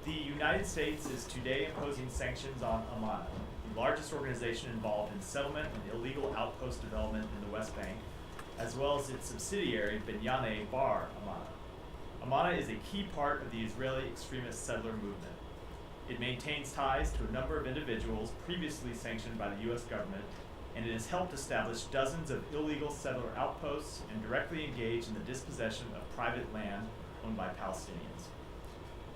The United States is today imposing sanctions on Amana, the largest organization involved in settlement and illegal outpost development in the West Bank, as well as its subsidiary Binyane Bar Amana. Amana is a key part of the Israeli extremist settler movement. It maintains ties to a number of individuals previously sanctioned by the US government, and it has helped establish dozens of illegal settler outposts and directly engaged in the dispossession of private land owned by Palestinians.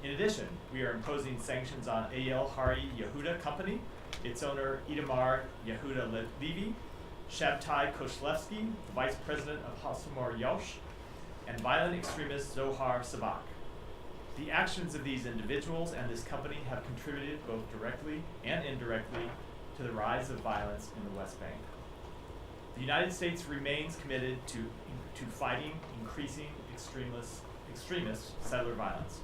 In addition, we are imposing sanctions on Eyal Hari Yehuda Company, its owner Itamar Yehuda Levy, Shabtai Koshlevsky, the vice president of Hasamor Yosh, and violent extremist Zohar Savak. The actions of these individuals and this company have contributed both directly and indirectly to the rise of violence in the West Bank. The United States remains committed to fighting increasing extremist settler violence.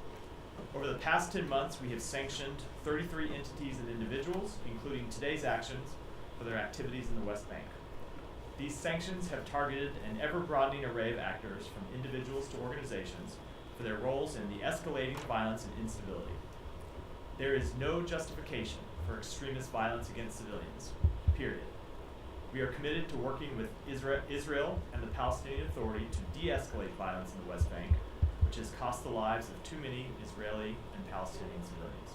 Over the past 10 months, we have sanctioned 33 entities and individuals, including today's actions, for their activities in the West Bank. These sanctions have targeted an ever-broadening array of actors, from individuals to organizations, for their roles in the escalating violence and instability. There is no justification for extremist violence against civilians, period. We are committed to working with Israel and the Palestinian Authority to de-escalate violence in the West Bank, which has cost the lives of too many Israeli and Palestinian civilians.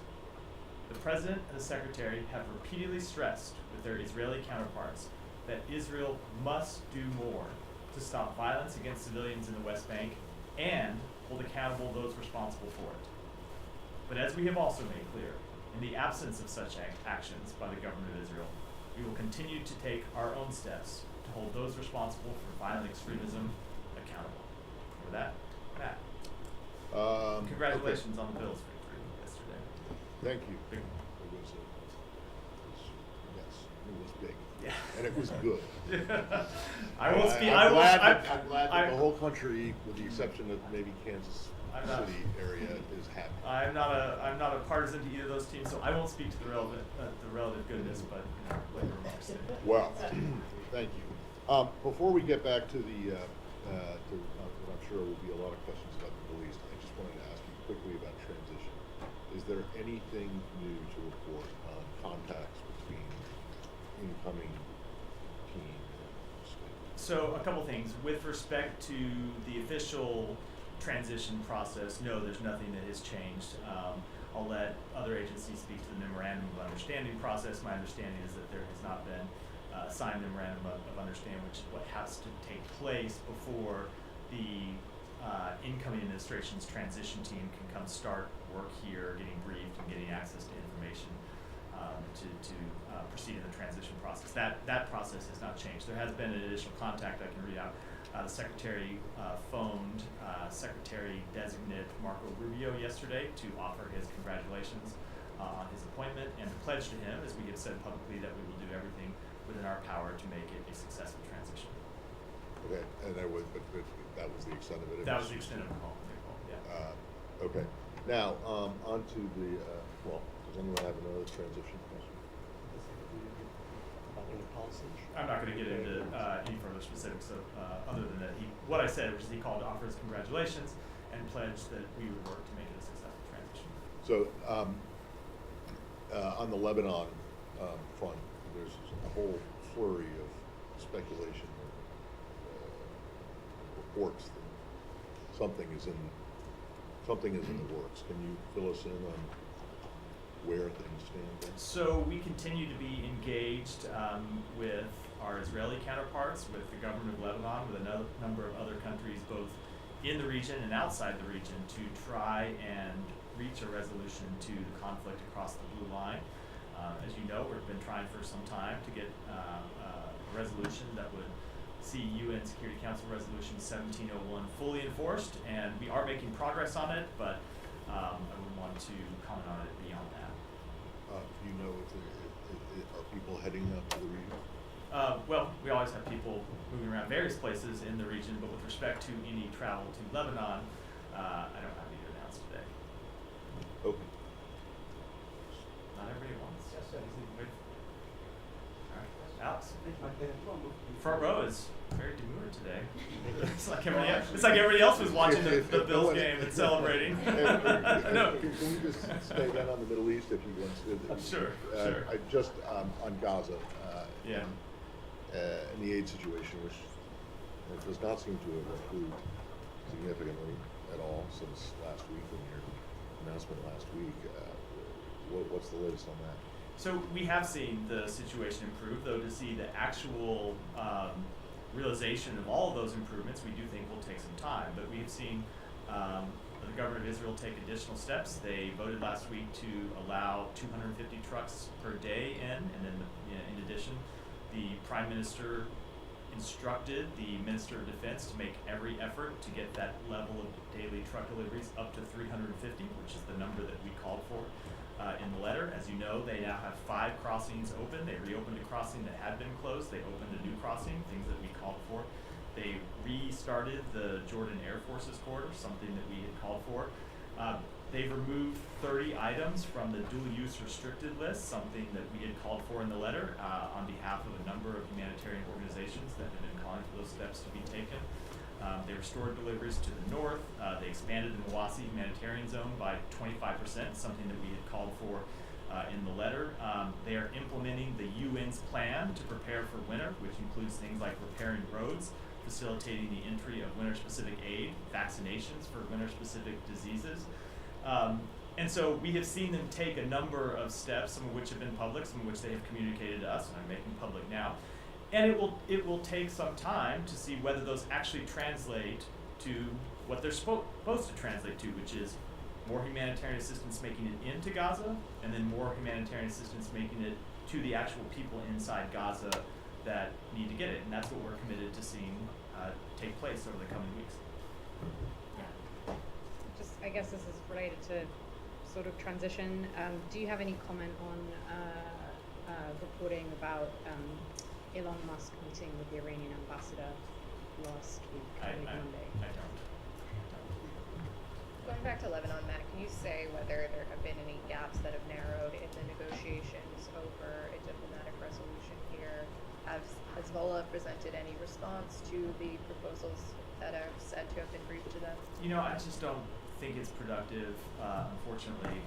The President and the Secretary have repeatedly stressed with their Israeli counterparts that Israel must do more to stop violence against civilians in the West Bank and hold accountable those responsible for it. But as we have also made clear, in the absence of such actions by the government of Israel, we will continue to take our own steps to hold those responsible for violent extremism accountable. For that, Matt. Congratulations on the Bills victory yesterday. Thank you. Big one. It was big. Yeah. And it was good. I won't speak. I'm glad that I- the whole country, with the exception of maybe Kansas I'm not- City area, is happy. I'm not a partisan to either of those teams, so I won't speak to the relative goodness, but later remarks. Well, thank you. Before we get back to the, what I'm sure will be a lot of questions about the Middle East, I just wanted to ask you quickly about transition. Is there anything new to report on contacts between incoming team and state? So a couple things. With respect to the official transition process, no, there's nothing that has changed. I'll let other agencies speak to the memorandum of understanding process. My understanding is that there has not been a signed memorandum of understanding, which is what has to take place before the incoming administration's transition team can come start work here, getting briefed and getting access to information to proceed in the transition process. That process has not changed. There has been an additional contact I can read out. The Secretary phoned Secretary-designate Marco Rubio yesterday to offer his congratulations on his appointment and to pledge to him, as we have said publicly, that we will do everything within our power to make it a successful transition. Okay, and that was the extent of it? That was the extent of the call, yeah. Okay. Now, on to the, does anyone have another transition question? I'm not going to get into any further specifics other than that what I said, which is he called to offer his congratulations and pledged that we would work to make it a successful transition. So, on the Lebanon front, there's a whole flurry of speculation and reports that something is in the works. Can you fill us in on where things stand? So we continue to be engaged with our Israeli counterparts, with the government of Lebanon, with a number of other countries, both in the region and outside the region, to try and reach a resolution to the conflict across the Blue Line. As you know, we've been trying for some time to get a resolution that would see UN Security Council Resolution 1701 fully enforced, and we are making progress on it, but I wouldn't want to comment on it beyond that. Do you know if are people heading up to the region? Well, we always have people moving around various places in the region, but with respect to any travel to Lebanon, I don't have any announced today. Okay. Not everybody at once. Yes, sir. All right, Alex. Front row is very demure today. It's like everybody else was watching the If no Bills one- game and celebrating. No. No. Can we just stay then on the Middle East if you want? Sure. I just on Gaza. Yeah. And the aid situation, which does not seem to have improved significantly at all since last week when your announcement last week. What's the latest on that? So we have seen the situation improve, though to see the actual realization of all of those improvements, we do think will take some time. But we have seen the government of Israel take additional steps. They voted last week to allow 250 trucks per day and then in addition, the Prime Minister instructed the Minister of Defense to make every effort to get that level of daily truck deliveries up to 350, which is the number that we called for in the letter. As you know, they now have 5 crossings open. They reopened a crossing that had been closed. They opened a new crossing, things that we called for. They restarted the Jordan Air Forces corridor, something that we had called for. They've removed 30 items from the dual-use restricted list, something that we had called for in the letter on behalf of a number of humanitarian organizations that have been calling for those steps to be taken. They restored deliveries to the north. They expanded the Mawasi humanitarian zone by 25%, something that we had called for in the letter. They are implementing the UN's plan to prepare for winter, which includes things like repairing roads, facilitating the entry of winter-specific aid, vaccinations for winter-specific diseases. And so we have seen them take a number of steps, some of which have been public, some of which they have communicated to us, and I'm making public now. And it will take some time to see whether those actually translate to what they're supposed to translate to, which is more humanitarian assistance making it into Gaza, and then more humanitarian assistance making it to the actual people inside Gaza that need to get it. And that's what we're committed to seeing take place over the coming weeks. I guess this is related to sort of transition. Do you have any comment on reporting about Elon Musk meeting with the Iranian ambassador last week, Monday? I don't. Going back to Lebanon, Matt, can you say whether there have been any gaps that have narrowed in the negotiations over a diplomatic resolution here? Has Hezbollah presented any response to the proposals that are said to have been briefed to them? You know, I just don't think it's productive, unfortunately,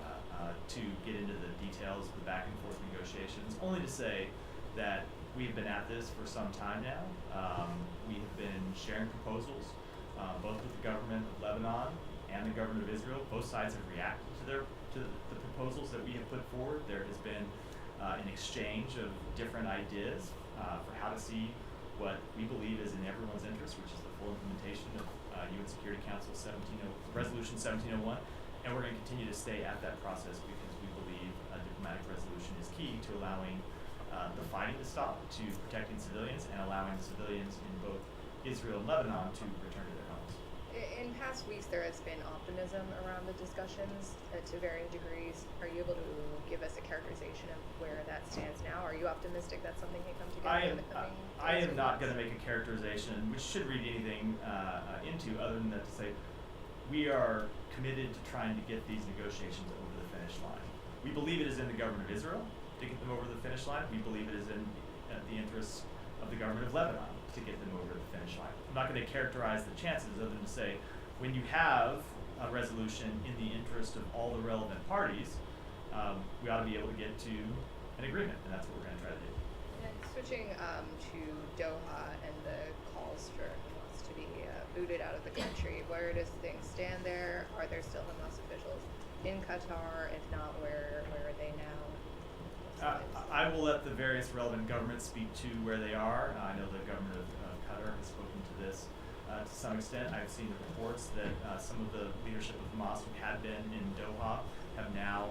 to get into the details of the back and forth negotiations, only to say that we've been at this for some time now. We have been sharing proposals, both with the government of Lebanon and the government of Israel. Both sides have reacted to the proposals that we have put forward. There has been an exchange of different ideas for how to see what we believe is in everyone's interest, which is the full implementation of UN Security Council Resolution 1701, and we're going to continue to stay at that process because we believe a diplomatic resolution is key to allowing the fighting to stop, to protecting civilians, and allowing the civilians in both Israel and Lebanon to return to their homes. In past weeks, there has been optimism around the discussions to varying degrees. Are you able to give us a characterization of where that stands now? Are you optimistic that something can come together in the coming days? I am not going to make a characterization, which should read anything into other than that to say we are committed to trying to get these negotiations over the finish line. We believe it is in the government of Israel to get them over the finish line. We believe it is in the interests of the government of Lebanon to get them over the finish line. I'm not going to characterize the chances other than to say when you have a resolution in the interest of all the relevant parties, we ought to be able to get to an agreement, and that's what we're going to try to do. And switching to Doha and the calls for Hamas to be booted out of the country, where does things stand there? Are there still Hamas officials in Qatar? If not, where are they now? I will let the various relevant governments speak to where they are. I know the government of Qatar has spoken to this to some extent. I've seen the reports that some of the leadership of Hamas who had been in Doha have now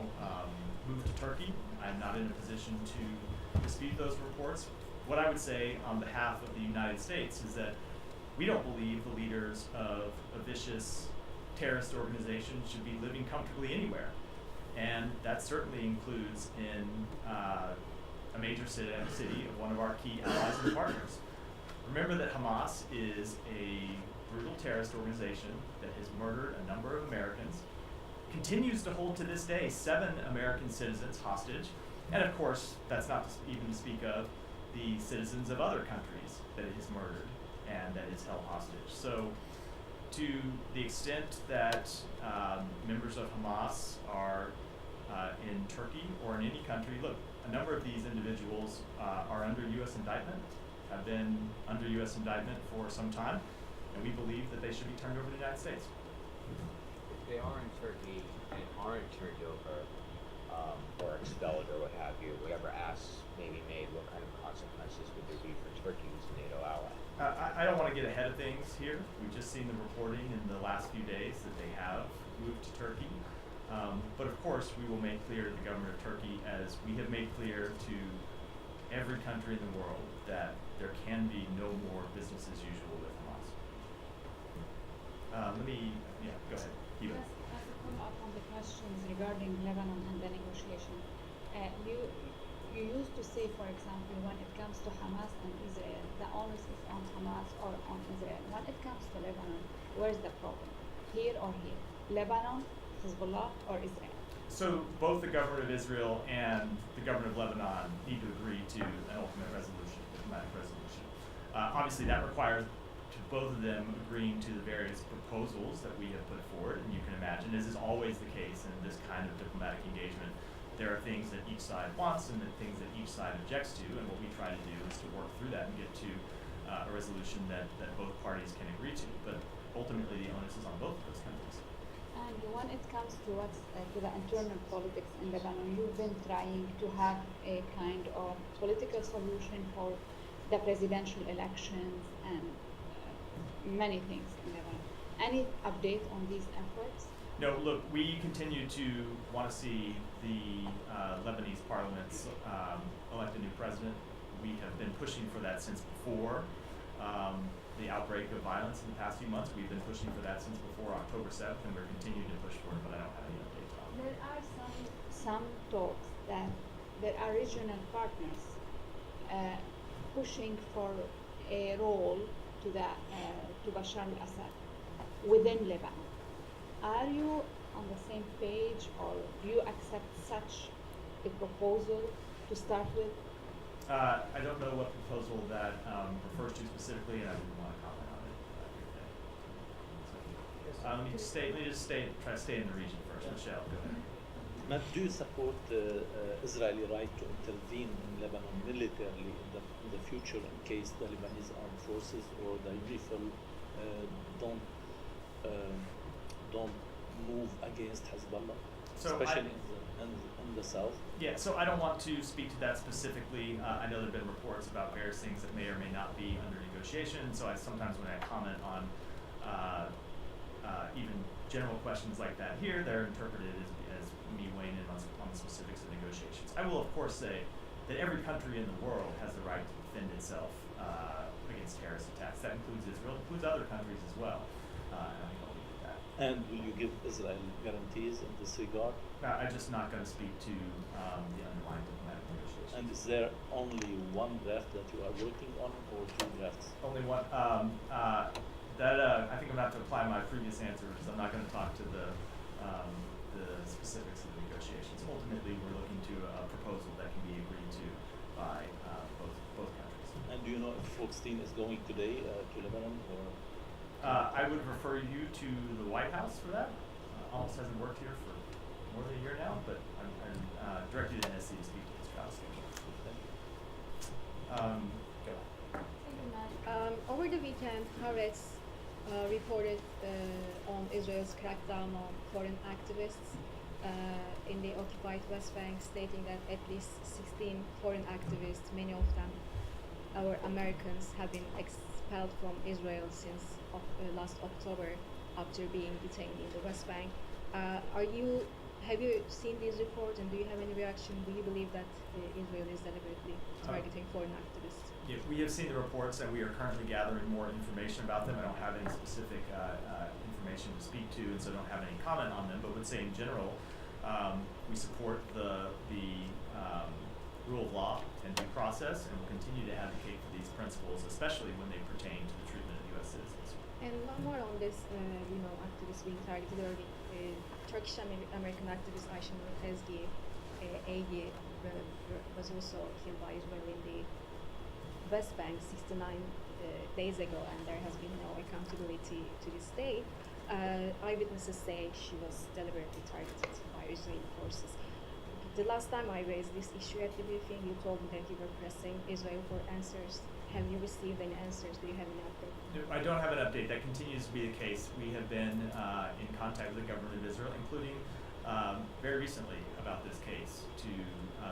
moved to Turkey. I'm not in a position to dispute those reports. What I would say on behalf of the United States is that we don't believe the leaders of a vicious terrorist organization should be living comfortably anywhere. And that certainly includes in a major city of one of our key allies and partners. Remember that Hamas is a brutal terrorist organization that has murdered a number of Americans, continues to hold to this day 7 American citizens hostage, and of course, that's not even to speak of the citizens of other countries that it has murdered. and that is held hostage. So to the extent that members of Hamas are in Turkey or in any country, look, a number of these individuals are under U.S. indictment, have been under U.S. indictment for some time, and we believe that they should be turned over to the United States. If they are in Turkey and aren't turned over, or expelled or what have you, whatever asks may be made, what kind of consequences would there be for Turkey as a NATO ally? I don't want to get ahead of things here. We've just seen the reporting in the last few days that they have moved to Turkey. But of course, we will make clear to the government of Turkey, as we have made clear to every country in the world, that there can be no more business as usual with Hamas. Go ahead. Keep it. Yes, as a follow-up on the questions regarding Lebanon and the negotiation. You used to say, for example, when it comes to Hamas and Israel, the onus is on Hamas or on Israel. When it comes to Lebanon, where's the problem? Here or here? Lebanon, Hezbollah, or Israel? So both the government of Israel and the government of Lebanon need to agree to an ultimate resolution, diplomatic resolution. Obviously, that requires both of them agreeing to the various proposals that we have put forward, and you can imagine, as is always the case in this kind of diplomatic engagement, there are things that each side wants and the things that each side objects to, and what we try to do is to work through that and get to a resolution that both parties can agree to. But ultimately, the onus is on both of those countries. And when it comes to to the internal politics in Lebanon, you've been trying to have a kind of political solution for the presidential elections and many things in Lebanon. Any update on these efforts? No, look, we continue to want to see the Lebanese parliament elect a new president. We have been pushing for that since before the outbreak of violence in the past few months. We've been pushing for that since before October 7th, and we're continuing to push for it, but I don't have any updates on it. There are some talks that there are regional partners pushing for a role to Bashar al-Assad within Lebanon. Are you on the same page, or do you accept such a proposal to start with? I don't know what proposal that refers to specifically, and I wouldn't want to comment on it here today. Let me just try to stay in the region first. Michelle, go ahead. Matt, do you support the Israeli right to intervene in Lebanon militarily in the future in case the Lebanese armed forces or the RIFL don't move against Hezbollah, So especially in the south? Yeah, so I don't want to speak to that specifically. I know there have been reports about various things that may or may not be under negotiation, so sometimes when I comment on even general questions like that here, they're interpreted as me weighing in on the specifics of negotiations. I will, of course, say that every country in the world has the right to defend itself against terrorist attacks. That includes Israel, includes other countries as well. And I think I'll leave it at that. And will you give Israel guarantees in this regard? I'm just not going to speak to the underlying diplomatic negotiations. And is there only one draft that you are working on, or two drafts? Only one. I think I'm going to have to apply my previous answer, because I'm not going to talk to the specifics of the negotiations. Ultimately, we're looking to a proposal that can be agreed to by both countries. And do you know if Folkestein is going today to Lebanon, or? I would refer you to the White House for that. Almost hasn't worked here for more than a year now, but I'm direct you to NSC to speak to his travel schedule. Go. Thank you, Matt. Over the weekend, Haaretz reported on Israel's crackdown on foreign activists in the occupied West Bank, stating that at least 16 foreign activists, many of them our Americans, have been expelled from Israel since last October after being detained in the West Bank. Have you seen these reports, and do you have any reaction? Do you believe that Israel is deliberately targeting foreign activists? Yeah, we have seen the reports, and we are currently gathering more information about them. I don't have any specific information to speak to, and so don't have any comment on them, but would say in general, we support the rule of law and due process, and will continue to advocate for these principles, especially when they pertain to the treatment of U.S. citizens. And one more on this, activists being targeted early. Turkish American activist Ayşenur Ezgi, was also killed by Israel in the West Bank 69 days ago, and there has been no accountability to this day. Eyewitnesses say she was deliberately targeted by Israeli forces. The last time I raised this issue at the briefing, you told me that you were pressing Israel for answers. Have you received any answers? Do you have any update? No, I don't have an update. That continues to be the case. We have been in contact with the government of Israel, including very recently about this case, to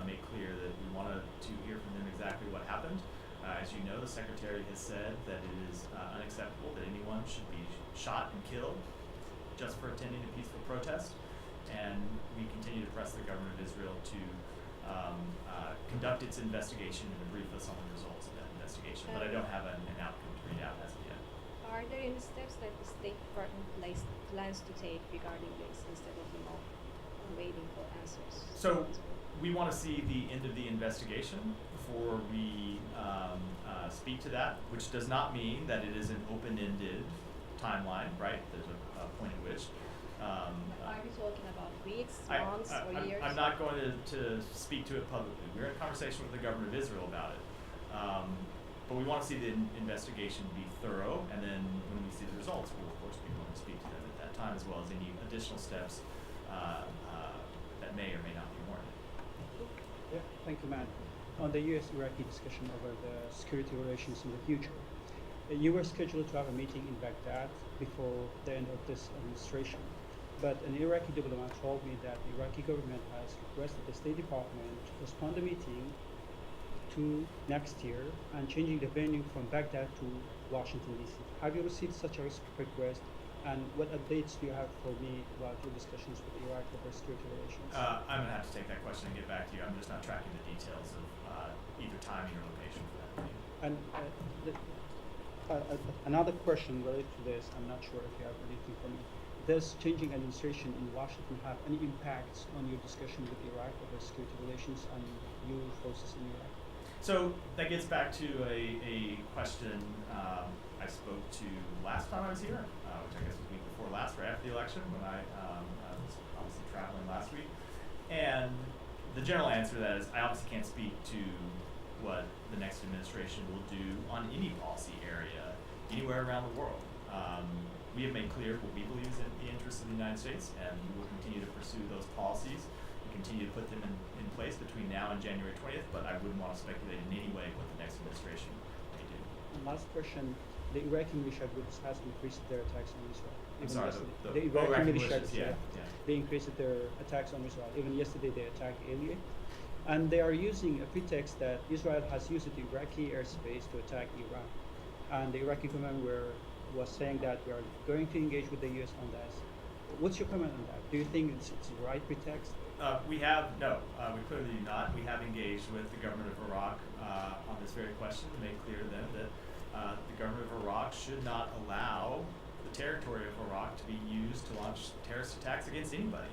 make clear that we wanted to hear from them exactly what happened. As you know, the Secretary has said that it is unacceptable that anyone should be shot and killed just for attending a peaceful protest. And we continue to press the government of Israel to conduct its investigation and brief us on the results of that investigation. But I don't have an outcome to read out as of yet. Are there any steps that the State Department plans to take regarding this instead of, waiting for answers? So we want to see the end of the investigation before we speak to that, which does not mean that it is an open-ended timeline, right? There's a point at which. Are we talking about weeks, I- months, or I'm- years? I'm not going to speak to it publicly. We're in conversation with the government of Israel about it. But we want to see the investigation be thorough, and then when we see the results, we'll of course be willing to speak to them at that time, as well as any additional steps that may or may not be warranted. Yeah, thank you, Matt. On the U.S.-Iraqi discussion over the security relations in the future, you were scheduled to have a meeting in Baghdad before the end of this administration. But an Iraqi diplomat told me that the Iraqi government has requested the State Department to postpone the meeting to next year and changing the venue from Baghdad to Washington, D.C. Have you received such a request? And what updates do you have for me about your discussions with Iraq over security relations? I'm going to have to take that question and get back to you. I'm just not tracking the details of either timing or location for that meeting. And another question related to this, I'm not sure if you have anything for me. Does changing administration in Washington have any impacts on your discussion with Iraq over security relations and your forces in Iraq? So that gets back to a question I spoke to last time I was here, which I guess was the week before last, right after the election, when I was obviously traveling last week. And the general answer to that is I obviously can't speak to what the next administration will do on any policy area anywhere around the world. We have made clear what we believe is in the interests of the United States, and we will continue to pursue those policies and continue to put them in place between now and January 20th, but I wouldn't want to speculate in any way what the next administration may do. And last question, the Iraqi militia groups has increased their attacks on Israel. I'm Even sorry, yesterday. the Iraqi Iraqi militia, militias, yeah. they increased their attacks on Israel. Even yesterday they attacked Elia. And they are using a pretext that Israel has used the Iraqi airspace to attack Iran. And the Iraqi government was saying that we are going to engage with the U.S. on that. What's your comment on that? Do you think it's the right pretext? We clearly do not. We have engaged with the government of Iraq on this very question to make clear to them that the government of Iraq should not allow the territory of Iraq to be used to launch terrorist attacks against anybody.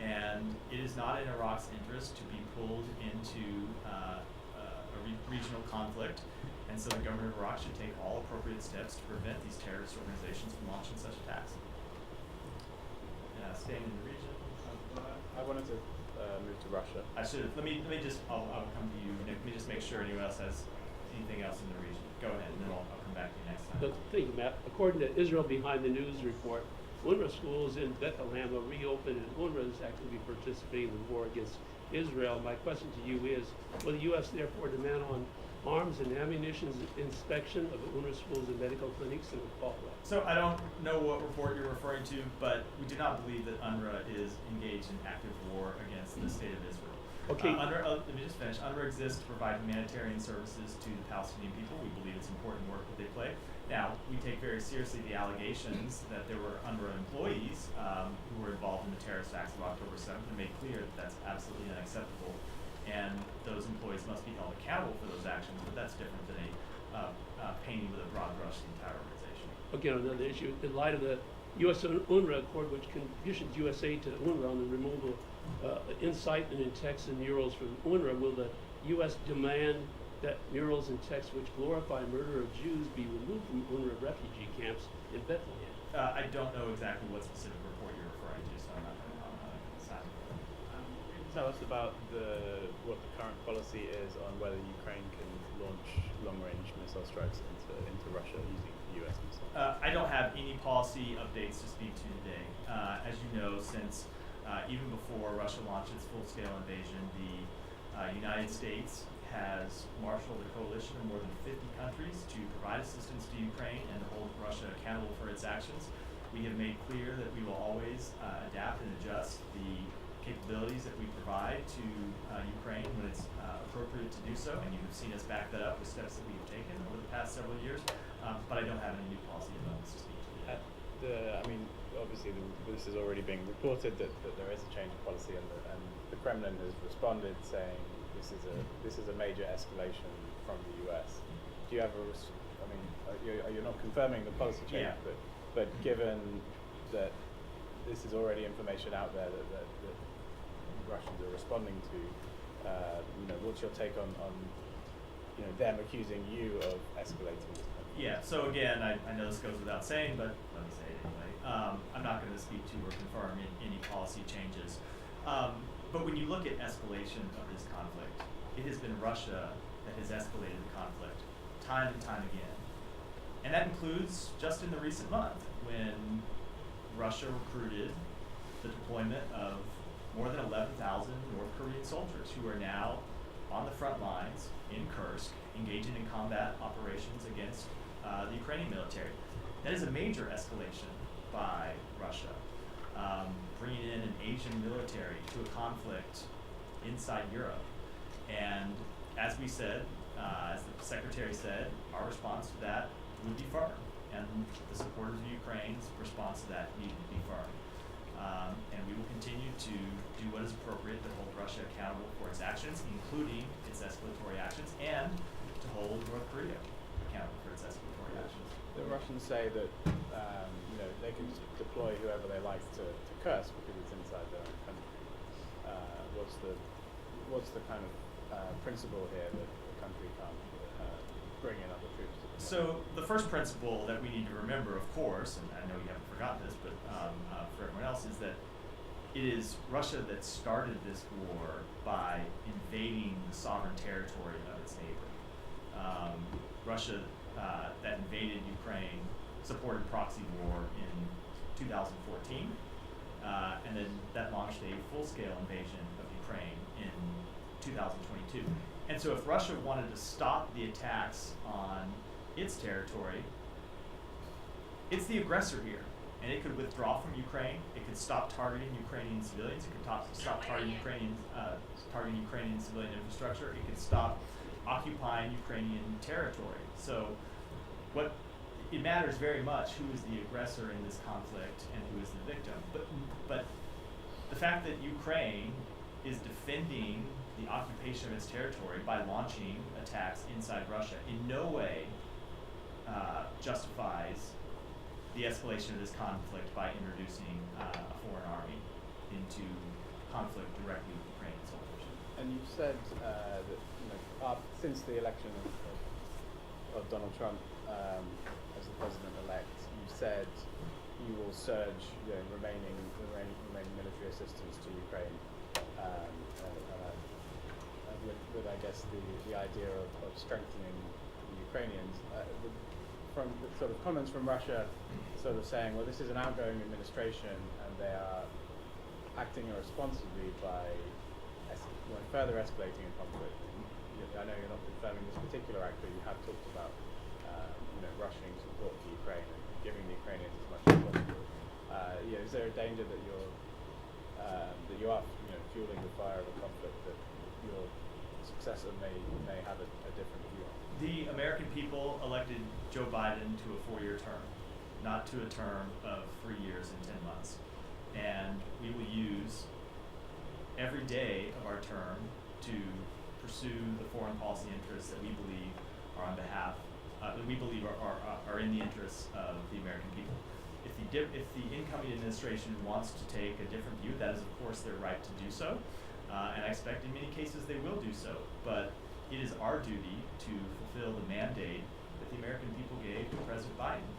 And it is not in Iraq's interest to be pulled into a regional conflict. And so the government of Iraq should take all appropriate steps to prevent these terrorist organizations from launching such attacks. Staying in the region. I wanted to move to Russia. I should. Let me just. I'll come to you, Nick. Let me just make sure anyone else has anything else in the region. Go ahead, and then I'll come back to you next time. Thank you, Matt. According to Israel Behind the News report, UNRWA schools in Bethlehem are reopened, and UNRWA is actively participating in the war against Israel. My question to you is, will the U.S. therefore demand on arms and ammunition inspection of UNRWA schools and medical clinics in Baltimore? So I don't know what report you're referring to, but we do not believe that UNRWA is engaged in active war against the state of Israel. Okay. Let me just finish. UNRWA exists to provide humanitarian services to the Palestinian people. We believe it's important work that they play. Now, we take very seriously the allegations that there were UNRWA employees who were involved in the terrorist acts of October 7th and made clear that that's absolutely unacceptable. And those employees must be held accountable for those actions, but that's different than painting with a broad brush the entire organization. Again, another issue. In light of the U.S. UNRWA Accord, which conditions U.S. aid to UNRWA on the removal incitement in texts and murals from UNRWA, will the U.S. demand that murals and texts which glorify murder of Jews be removed from UNRWA refugee camps in Bethlehem? I don't know exactly what specific report you're referring to, so I'm not going to comment on that. Tell us about the what the current policy is on whether Ukraine can launch long-range missile strikes into Russia using U.S. missiles? I don't have any policy updates to speak to today. As you know, since even before Russia launched its full-scale invasion, the United States has marshaled a coalition of more than 50 countries to provide assistance to Ukraine and to hold Russia accountable for its actions. We have made clear that we will always adapt and adjust the capabilities that we provide to Ukraine when it's appropriate to do so, and you have seen us back that up with steps that we have taken over the past several years, but I don't have any new policy developments to speak to. Obviously this is already being reported that there is a change of policy, and the Kremlin has responded saying this is a major escalation from the US. Do you have you're not confirming the policy change, Yeah. but given that this is already information out there that Russians are responding to, what's your take on them accusing you of escalating this? Yeah, so again, I know this goes without saying, but let me say it anyway. I'm not going to speak to or confirm any policy changes. But when you look at escalation of this conflict, it has been Russia that has escalated the conflict time and time again. And that includes just in the recent month when Russia recruited the deployment of more than 11,000 North Korean soldiers who are now on the front lines in Kursk, engaging in combat operations against the Ukrainian military. That is a major escalation by Russia, bringing in an Asian military to a conflict inside Europe. And as we said, as the Secretary said, our response to that would be firm, and the supporters of Ukraine's response to that need to be firm. And we will continue to do what is appropriate to hold Russia accountable for its actions, including its escalatory actions, and to hold North Korea accountable for its escalatory actions. The Russians say that they can just deploy whoever they like to Kursk because it's inside their own country. What's the kind of principle here that the country can't bring in other troops? So the first principle that we need to remember, of course, and I know you haven't forgotten this, but for everyone else, is that it is Russia that started this war by invading the sovereign territory of its neighbor. Russia that invaded Ukraine supported proxy war in 2014, and then that launched a full-scale invasion of Ukraine in 2022. And so if Russia wanted to stop the attacks on its territory, it's the aggressor here, and it could withdraw from Ukraine. It could stop targeting Ukrainian civilians. It could stop targeting Ukrainian civilian infrastructure. It could stop occupying Ukrainian territory. So, it matters very much who is the aggressor in this conflict and who is the victim. But the fact that Ukraine is defending the occupation of its territory by launching attacks inside Russia in no way justifies the escalation of this conflict by introducing a foreign army into conflict directly with Ukrainian soldiers. And you've said that since the election of Donald Trump as the president-elect, you said you will surge remaining military assistance to Ukraine, with I guess the idea of strengthening the Ukrainians. From the sort of comments from Russia, sort of saying, well, this is an outgoing administration and they are acting irresponsibly by further escalating a conflict. I know you're not confirming this particular act, but you have talked about rushing support to Ukraine and giving the Ukrainians as much as possible. Is there a danger that you are fueling the fire of a conflict that your successor may have a different view on? The American people elected Joe Biden to a 4-year term, not to a term of 3 years and 10 months. And we will use every day of our term to pursue the foreign policy interests that we believe are on behalf, that we believe are in the interests of the American people. If the incoming administration wants to take a different view, that is of course their right to do so, and I expect in many cases they will do so. But it is our duty to fulfill the mandate that the American people gave to President Biden,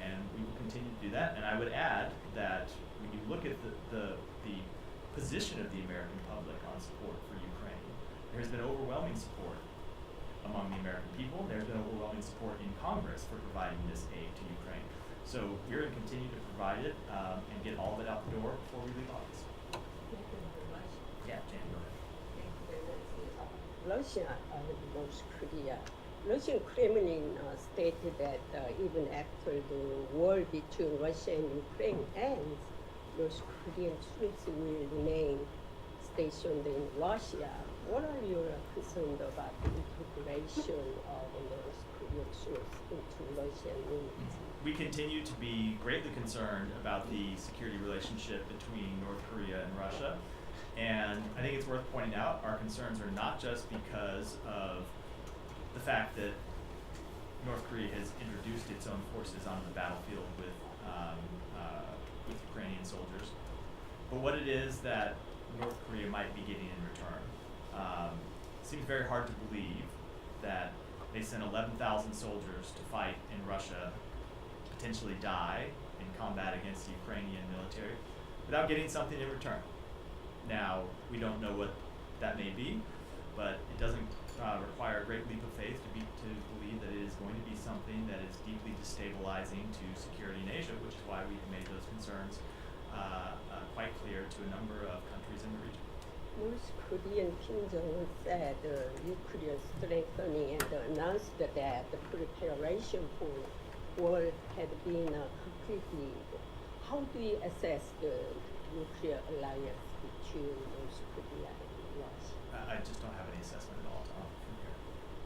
and we will continue to do that. And I would add that when you look at the position of the American public on support for Ukraine, There's been overwhelming support among the American people. There's been overwhelming support in Congress for providing this aid to Ukraine. So we're going to continue to provide it and get all of it out the door before we leave office. Yeah, Jan, go ahead. Russia and North Korea. Russian Kremlin stated that even after the war between Russia and Ukraine ends, North Korean troops will remain stationed in Russia. What are your concerns about the integration of North Korean troops into Russian needs? We continue to be greatly concerned about the security relationship between North Korea and Russia. And I think it's worth pointing out our concerns are not just because of the fact that North Korea has introduced its own forces onto the battlefield with Ukrainian soldiers, but what it is that North Korea might be getting in return. It seems very hard to believe that they sent 11,000 soldiers to fight in Russia, potentially die in combat against the Ukrainian military, without getting something in return. Now, we don't know what that may be, but it doesn't require a great leap of faith to believe that it is going to be something that is deeply destabilizing to security in Asia, which is why we've made those concerns quite clear to a number of countries in the region. North Korean Kim Jong-un said nuclear strengthening and announced that the preparation for war had been completed. How do you assess the nuclear alliance between North Korea and Russia? I just don't have any assessment at all to offer from here.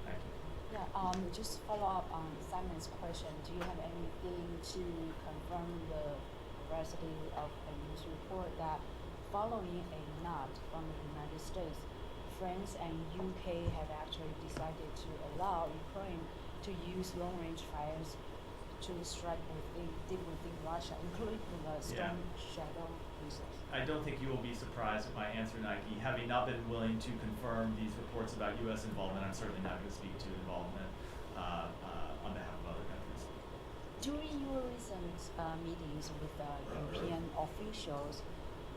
Thank you. Yeah, just follow up on Simon's question. Do you have anything to confirm the veracity of a news report that following a nod from the United States, France and UK have actually decided to allow Ukraine to use long-range fires to strike deep within Russia, including the Storm Shadow missiles? I don't think you will be surprised at my answer, Nike. Having not been willing to confirm these reports about U.S. involvement, I'm certainly not going to speak to involvement on behalf of other countries. During your recent meetings with European officials,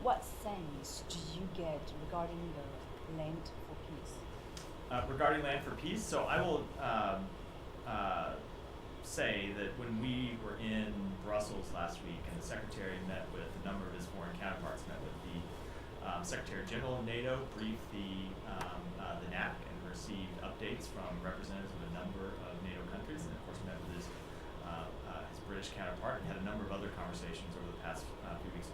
what sense do you get regarding the Land for Peace? Regarding Land for Peace, so I will say that when we were in Brussels last week and the Secretary met with a number of his foreign counterparts, met with the Secretary General of NATO, briefed the NAC and received updates from representatives of a number of NATO countries, and of course met with his British counterpart and had a number of other conversations over the past few weeks.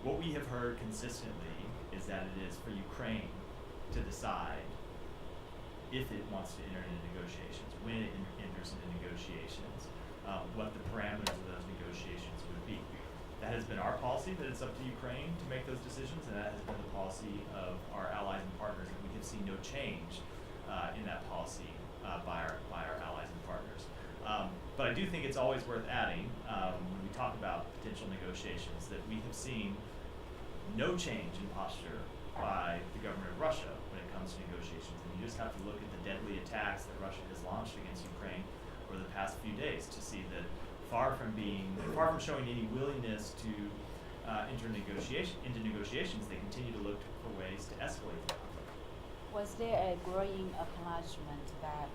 What we have heard consistently is that it is for Ukraine to decide if it wants to enter into negotiations, when it enters into negotiations, what the parameters of those negotiations would be. That has been our policy, that it's up to Ukraine to make those decisions, and that has been the policy of our allies and partners, and we have seen no change in that policy by our allies and partners. But I do think it's always worth adding, when we talk about potential negotiations, that we have seen no change in posture by the government of Russia when it comes to negotiations. And you just have to look at the deadly attacks that Russia has launched against Ukraine over the past few days to see that far from showing any willingness to enter into negotiations, they continue to look for ways to escalate the conflict. Was there a growing acknowledgement that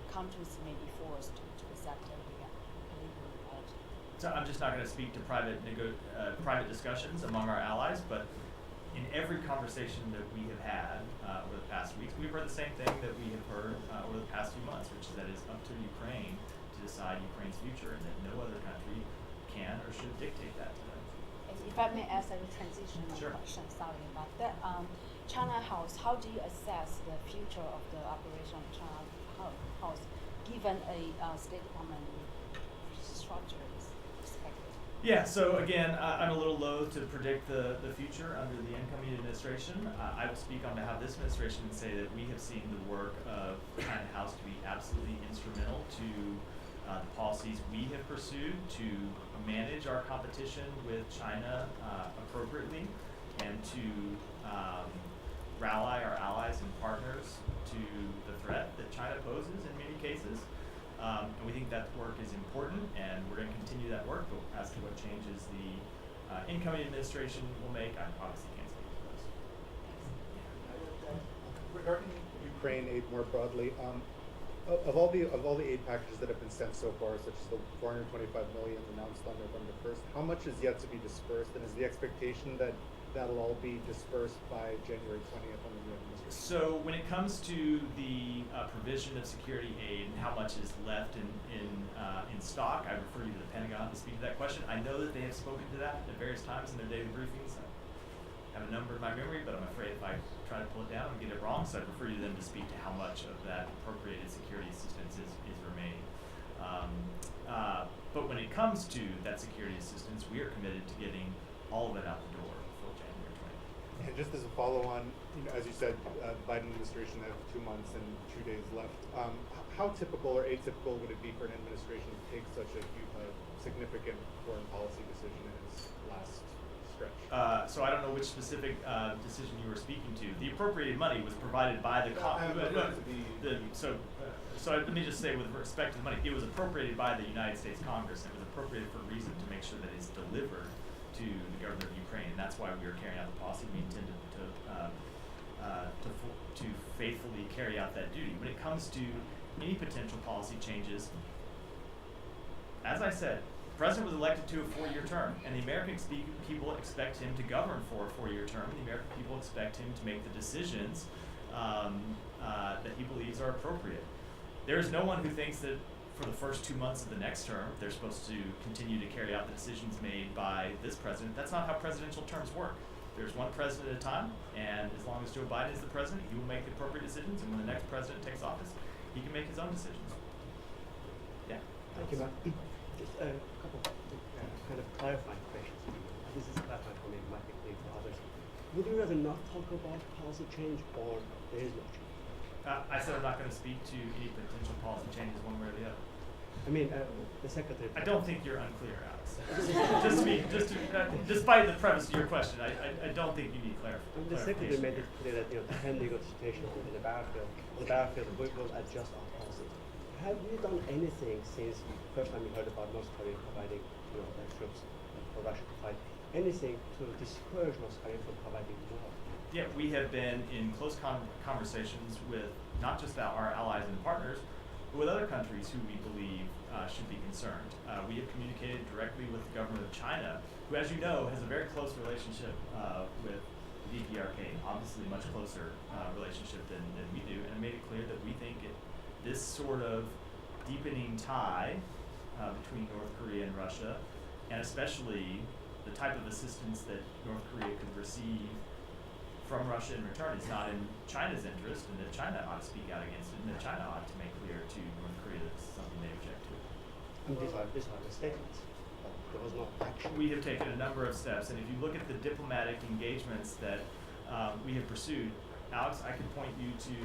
countries may be forced to accept a political apology? So I'm just not going to speak to private discussions among our allies, but in every conversation that we have had over the past weeks, we've heard the same thing that we have heard over the past few months, which is that it's up to Ukraine to decide Ukraine's future, and that no other country can or should dictate that to them. If I may ask a transitional Sure. question, sorry about that. China House, how do you assess the future of the operation of China House, given a State Department structure is expected? Yeah, so again, I'm a little loath to predict the future under the incoming administration. I will speak on behalf of this administration and say that we have seen the work of China House to be absolutely instrumental to the policies we have pursued to manage our competition with China appropriately and to rally our allies and partners to the threat that China poses in many cases. And we think that work is important, and we're going to continue that work. But as to what changes the incoming administration will make, I obviously can't speak to those. Regarding Ukraine aid more broadly. Of all the aid packages that have been sent so far, such as the 425 million announced on November 1st, how much is yet to be dispersed, and is the expectation that that'll all be dispersed by January 20th on the new administration? So when it comes to the provision of security aid and how much is left in stock, I refer you to the Pentagon to speak to that question. I know that they have spoken to that at various times in their daily briefings. I have a number in my memory, but I'm afraid if I try to pull it down and get it wrong, so I'd refer you to them to speak to how much of that appropriated security assistance is remaining. But when it comes to that security assistance, we are committed to getting all of it out the door before January 20th. And just as a follow-on, as you said, Biden administration has 2 months and 2 days left. How typical or atypical would it be for an administration to take such a significant foreign policy decision in its last stretch? So I don't know which specific decision you were speaking to. The appropriated money was provided by the So let me just say, with respect to the money, it was appropriated by the United States Congress, and it was appropriated for a reason, to make sure that it's delivered to the government of Ukraine, and that's why we are carrying out the policy. We intended to faithfully carry out that duty. When it comes to any potential policy changes, as I said, the president was elected to a 4-year term, and the American people expect him to govern for a 4-year term, and the American people expect him to make the decisions that he believes are appropriate. There is no one who thinks that for the first 2 months of the next term, they're supposed to continue to carry out the decisions made by this president. That's not how presidential terms work. There's one president at a time, and as long as Joe Biden is the president, he will make the appropriate decisions, and when the next president takes office, he can make his own decisions. Yeah. Thank you, Matt. Just a couple kind of clarifying questions. This is clarifying for me, it might be clear for others. Would you rather not talk about policy change, or there is no change? I said I'm not going to speak to any potential policy changes one way or the other. I mean, the secretary. I don't think you're unclear, Alex. Despite the premise of your question, I don't think you need clarification. The secretary made it clear that depending on the situation in the battlefield, we will adjust our policy. Have you done anything since the first time you heard about North Korea providing their troops for Russia to fight? Anything to discourage North Korea from providing more? Yeah, we have been in close conversations with not just our allies and partners, but with other countries who we believe should be concerned. We have communicated directly with the government of China, who, as you know, has a very close relationship with the DPRK, obviously a much closer relationship than we do, and made it clear that we think this sort of deepening tie between North Korea and Russia, and especially the type of assistance that North Korea could receive from Russia in return is not in China's interest, and that China ought to speak out against it, and that China ought to make clear to North Korea that this is something they object to. And these are the statements. There was no action. We have taken a number of steps, and if you look at the diplomatic engagements that we have pursued, Alex, I could point you to,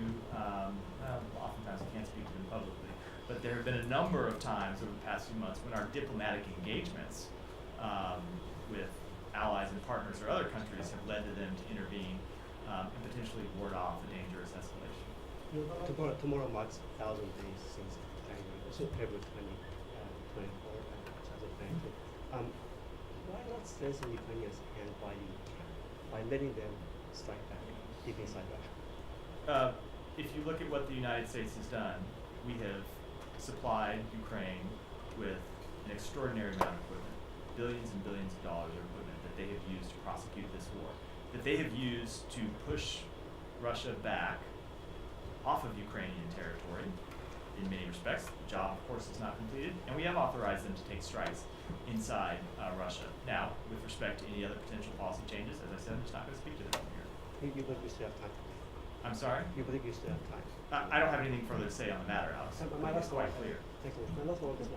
oftentimes I can't speak to them publicly, but there have been a number of times over the past few months when our diplomatic engagements with allies and partners or other countries have led to them to intervene and potentially ward off a dangerous escalation. Tomorrow marks 1,000 days since February 2024 and 2022. Why not strengthen Ukrainians' hand by letting them strike back deep inside Russia? If you look at what the United States has done, we have supplied Ukraine with an extraordinary amount of equipment, billions and billions of dollars of equipment that they have used to prosecute this war, that they have used to push Russia back off of Ukrainian territory in many respects. The job, of course, is not completed, and we have authorized them to take strikes inside Russia. Now, with respect to any other potential policy changes, as I said, I'm just not going to speak to them here. You believe you still have time? I'm sorry? You believe you still have time? I don't have anything further to say on the matter, Alex. My last quite one. clear. Thank you. My last one is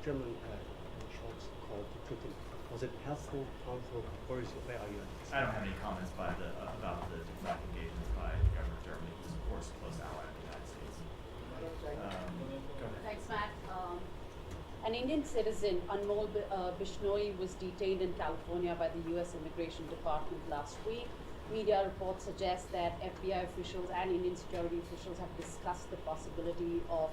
German Scholz called Putin. Was it helpful, harmful, or where are you at? I don't have any comments about the diplomatic engagements by the government of Germany, who is of course a close ally of the United States. Go ahead. Thanks, Matt. An Indian citizen, Anmol Bishnoi, was detained in California by the U.S. Immigration Department last week. Media reports suggest that FBI officials and Indian security officials have discussed the possibility of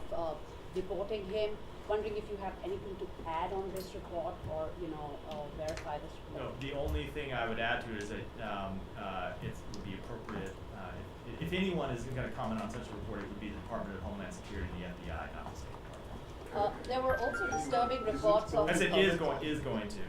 deporting him. wondering if you have anything to add on this report or, verify this No, report. the only thing I would add to it is that it would be appropriate, if anyone is going to comment on such a report, it would be the Department of Homeland Security and the FBI, not the State Department. There were also disturbing reports of. I said is going to.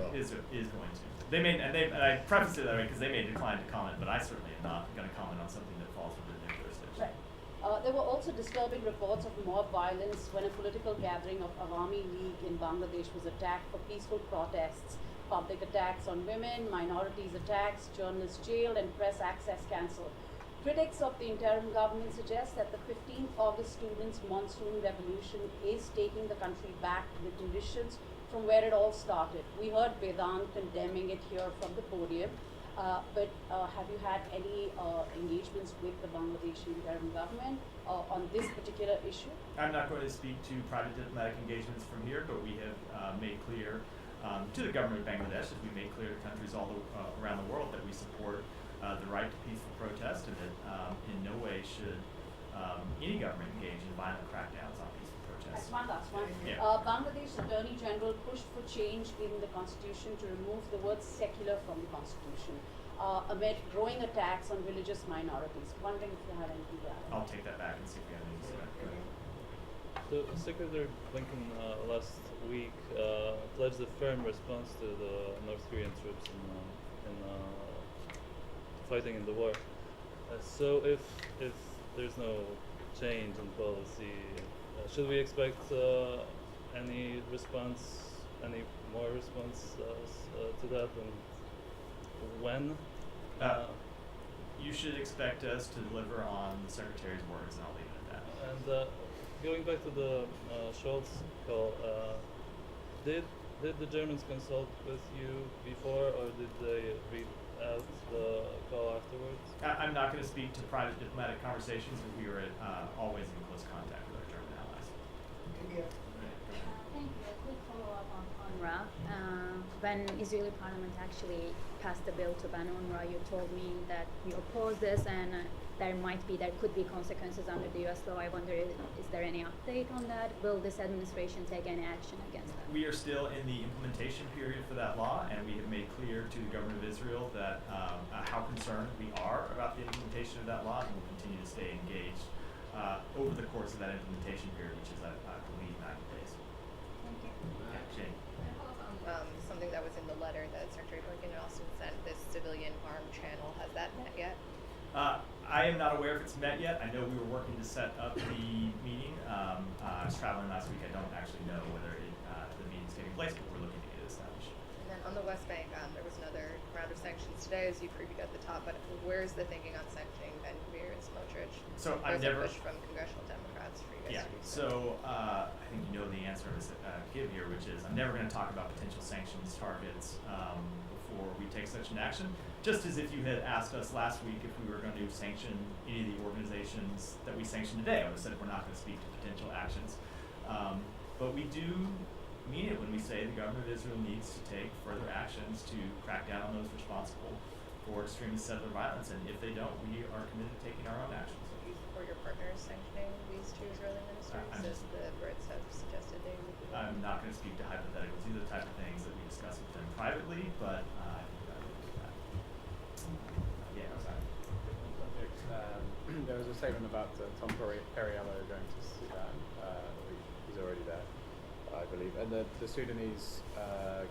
They may, and I prefaced it that way because they may decline to comment, but I certainly am not going to comment on something that falls within their jurisdiction. Right. There were also disturbing reports of mob violence when a political gathering of Awami League in Bangladesh was attacked for peaceful protests, public attacks on women, minorities attacks, journalists jailed, and press access cancelled. Critics of the interim government suggest that the 15th August students' monsoon revolution is taking the country back to the conditions from where it all started. We heard Vedant condemning it here from the podium, but have you had any engagements with the Bangladeshi interim government on this particular issue? I'm not going to speak to private diplomatic engagements from here, but we have made clear to the government of Bangladesh, as we made clear to countries all around the world, that we support the right to peaceful protest, and that in no way should any government engage in violent crackdowns on peaceful protests. That's one last one. Yeah. Bangladesh Attorney General pushed for change in the constitution to remove the word secular from the constitution amid growing attacks on religious minorities. Wondering if you have anything to add. I'll take that back and see if we have anything to say. Go ahead. So Secretary Blinken last week pledged a firm response to the North Korean troops in fighting in the war. So if there's no change in policy, should we expect any more response to that, and when? You should expect us to deliver on the Secretary's words, and I'll leave it at that. And going back to the Scholz call, did the Germans consult with you before, or did they read out the call afterwards? I'm not going to speak to private diplomatic conversations, but we were always in close contact with our German allies. Thank you. A quick follow-up on UNRWA. When Israeli parliament actually passed the bill to ban UNRWA, you told me that you oppose this and there could be consequences under the US law. I wonder, is there any update on that? Will this administration take any action against that? We are still in the implementation period for that law, and we have made clear to the government of Israel that how concerned we are about the implementation of that law, and we'll continue to stay engaged over the course of that implementation period, which is, I believe, 90 days. Thank you. Jane. Something that was in the letter that Secretary Blinken and Austin sent, this civilian armed channel, has that met yet? I am not aware if it's met yet. I know we were working to set up the meeting. I was traveling last week. I don't actually know whether the meeting's taking place, but we're looking to get it established. And then on the West Bank, there was another round of sanctions today, as you previewed at the top, but where's the thinking on sanctioning Ben Gvir and Smotrich? So There's I've never... a push from congressional Democrats for you guys Yeah, to do so I think you know the answer to give here, which is I'm never going to talk about potential sanctions targets before we take such an action. Just as if you had asked us last week if we were going to sanction any of the organizations that we sanctioned today, I would have said we're not going to speak to potential actions. But we do mean it when we say the government of Israel needs to take further actions to crack down on those responsible for extremist settler violence, and if they don't, we are committed to taking our own actions. you support your partners sanctioning these two Israeli ministries, as the Brits have suggested they would do? I'm not going to speak to hypotheticals. These are the type of things that we discuss with them privately, but I think I would do that. Yeah, I'm sorry. There was a statement about Tom Perriello going to Sudan. He's already there, I believe. And the Sudanese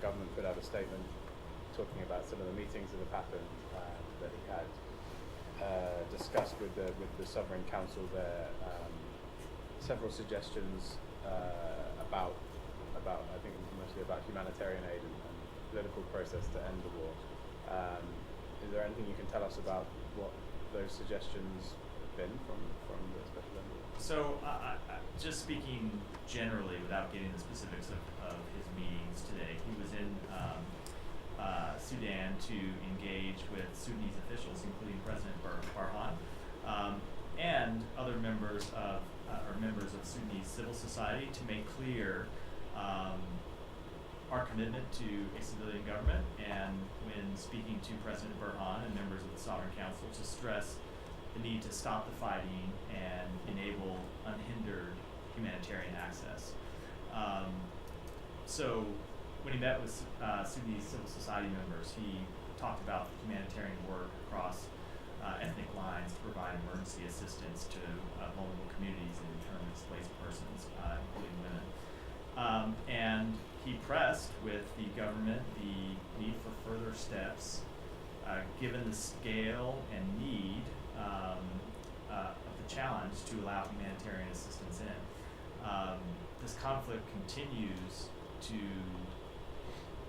government put out a statement talking about some of the meetings that have happened that he had discussed with the Sovereign Council there. Several suggestions about I think mostly about humanitarian aid and political process to end the war. Is there anything you can tell us about what those suggestions have been from the special envoy? So, just speaking generally, without getting the specifics of his meetings today, he was in Sudan to engage with Sudanese officials, including President Barhan, and other members of Sudanese civil society, to make clear our commitment to a civilian government, and when speaking to President Barhan and members of the Sovereign Council, to stress the need to stop the fighting and enable unhindered humanitarian access. So when he met with Sudanese civil society members, he talked about humanitarian work across ethnic lines to provide emergency assistance to vulnerable communities and internally displaced persons, including women. And he pressed with the government the need for further steps, given the scale and need of the challenge to allow humanitarian assistance in. This conflict continues to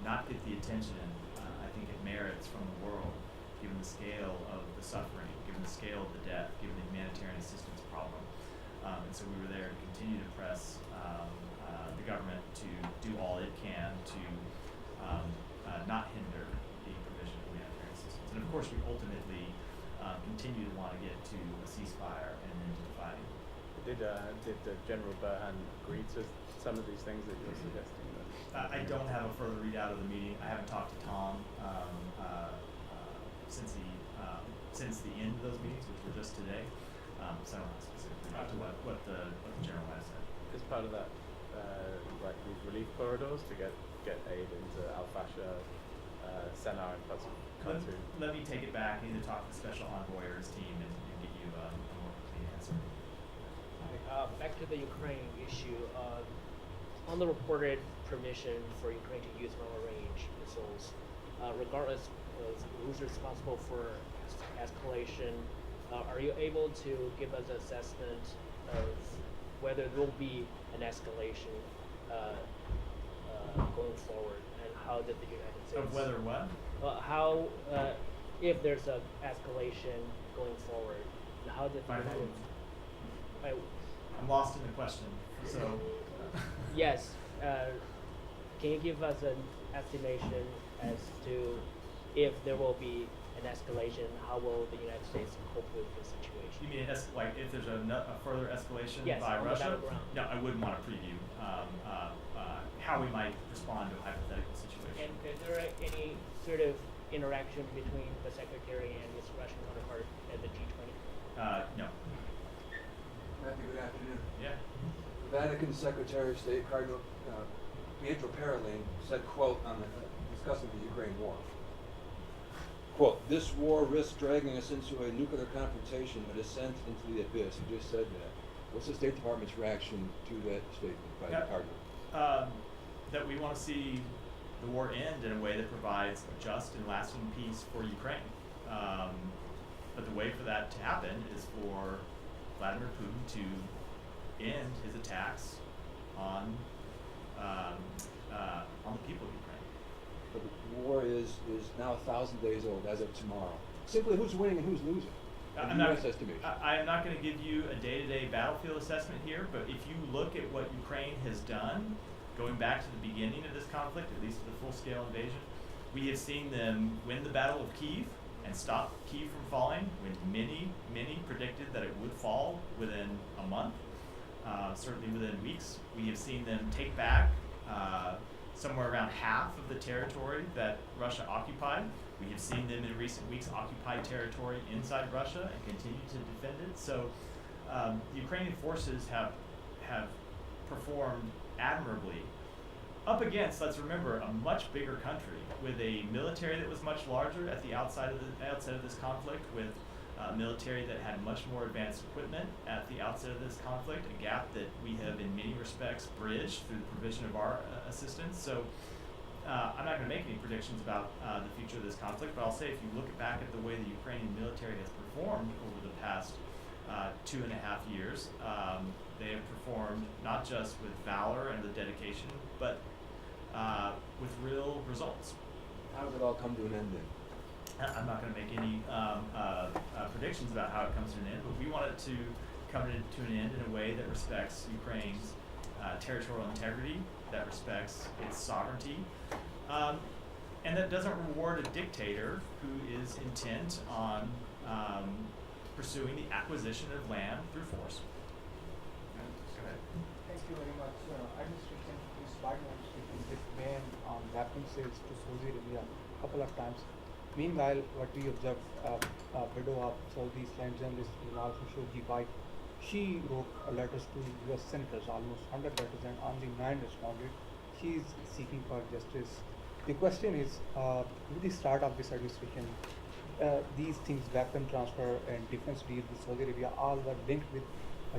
not get the attention I think it merits from the world, given the scale of the suffering, given the scale of the death, given the humanitarian assistance problem. And so we were there to continue to press the government to do all it can to not hinder the provision of humanitarian assistance. And of course, we ultimately continue to want to get to a ceasefire and end the fighting. Did General Burhan agree to some of these things that you're suggesting? I don't have a further readout of the meeting. I haven't talked to Tom since the end of those meetings, which were just today. So I don't know specifically to what the general has said. Is part of that like these relief corridors to get aid into Al-Fasher, Sennar, and parts of Khartoum? Let me take it back. I need to talk to the special envoy or his team and get you a more complete answer. Back to the Ukraine issue. On the reported permission for Ukraine to use long-range missiles, regardless of who's responsible for escalation, are you able to give us an assessment of whether there will be an escalation going forward, and how did the United States... Of whether what? If there's an escalation going forward, how did the By United... whom? I'm lost in the question, so... Yes. Can you give us an estimation as to if there will be an escalation, how will the United States cope with the situation? You mean like if there's a further escalation Yes, by on the Russia? battleground. No, I wouldn't want to preview how we might respond to a hypothetical situation. And is there any sort of interaction between the Secretary and his Russian counterpart at the G20? No. Matthew, good afternoon. Yeah. The Vatican Secretary of State Cardinal Pietro Parolin said, quote, on discussing the Ukraine war, quote, "This war risks dragging us into a nuclear confrontation, a descent into the abyss." He just said that. What's the State Department's reaction to that statement by the Cardinal? That we want to see the war end in a way that provides a just and lasting peace for Ukraine. But the way for that to happen is for Vladimir Putin to end his attacks on the people of Ukraine. But the war is now 1,000 days old as of tomorrow. Simply, who's winning and who's losing? I'm not going to give you a day-to-day battlefield assessment here, but if you look at what Ukraine has done, going back to the beginning of this conflict, at least the full-scale invasion, we have seen them win the Battle of Kyiv and stop Kyiv from falling when many predicted that it would fall within a month, certainly within weeks. We have seen them take back somewhere around half of the territory that Russia occupied. We have seen them in recent weeks occupy territory inside Russia and continue to defend it. So the Ukrainian forces have performed admirably up against, let's remember, a much bigger country with a military that was much larger at the outset of this conflict, with military that had much more advanced equipment at the outset of this conflict, a gap that we have in many respects bridged through the provision of our assistance. So I'm not going to make any predictions about the future of this conflict, but I'll say if you look back at the way the Ukrainian military has performed over the past 2.5 years, they have performed not just with valor and the dedication, but with real results. How does it all come to an end then? I'm not going to make any predictions about how it comes to an end, but we want it to come to an end in a way that respects Ukraine's territorial integrity, that respects its sovereignty, and that doesn't reward a dictator who is intent on pursuing the acquisition of land through force. Go ahead. Thank you very much. Administration introduced partnership with ban on weapon sales to Saudi Arabia a couple of times. Meanwhile, what we observed, widow of Saudi's land journalist Jamal Khashoggi wife she wrote letters to U.S. senators, almost 100 letters, and only 9 responded. She is seeking for justice. The question is, with the start of this administration, these things, weapon transfer and defense deal with Saudi Arabia, all were linked with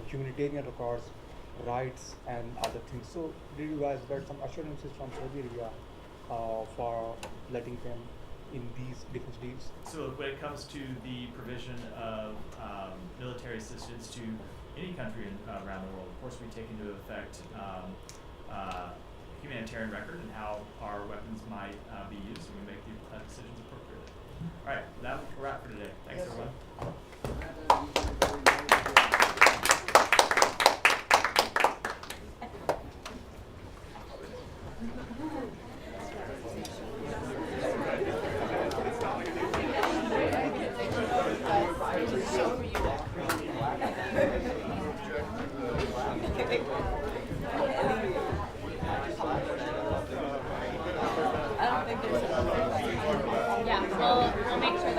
humanitarian records, rights, and other things. So, did you guys get some assurances from Saudi Arabia for letting them in these defense deals? So when it comes to the provision of military assistance to any country around the world, of course we take into effect humanitarian record and how our weapons might be used, and we make the decisions appropriately. All right, that will wrap for today. Thanks, everyone. Yeah, we'll make sure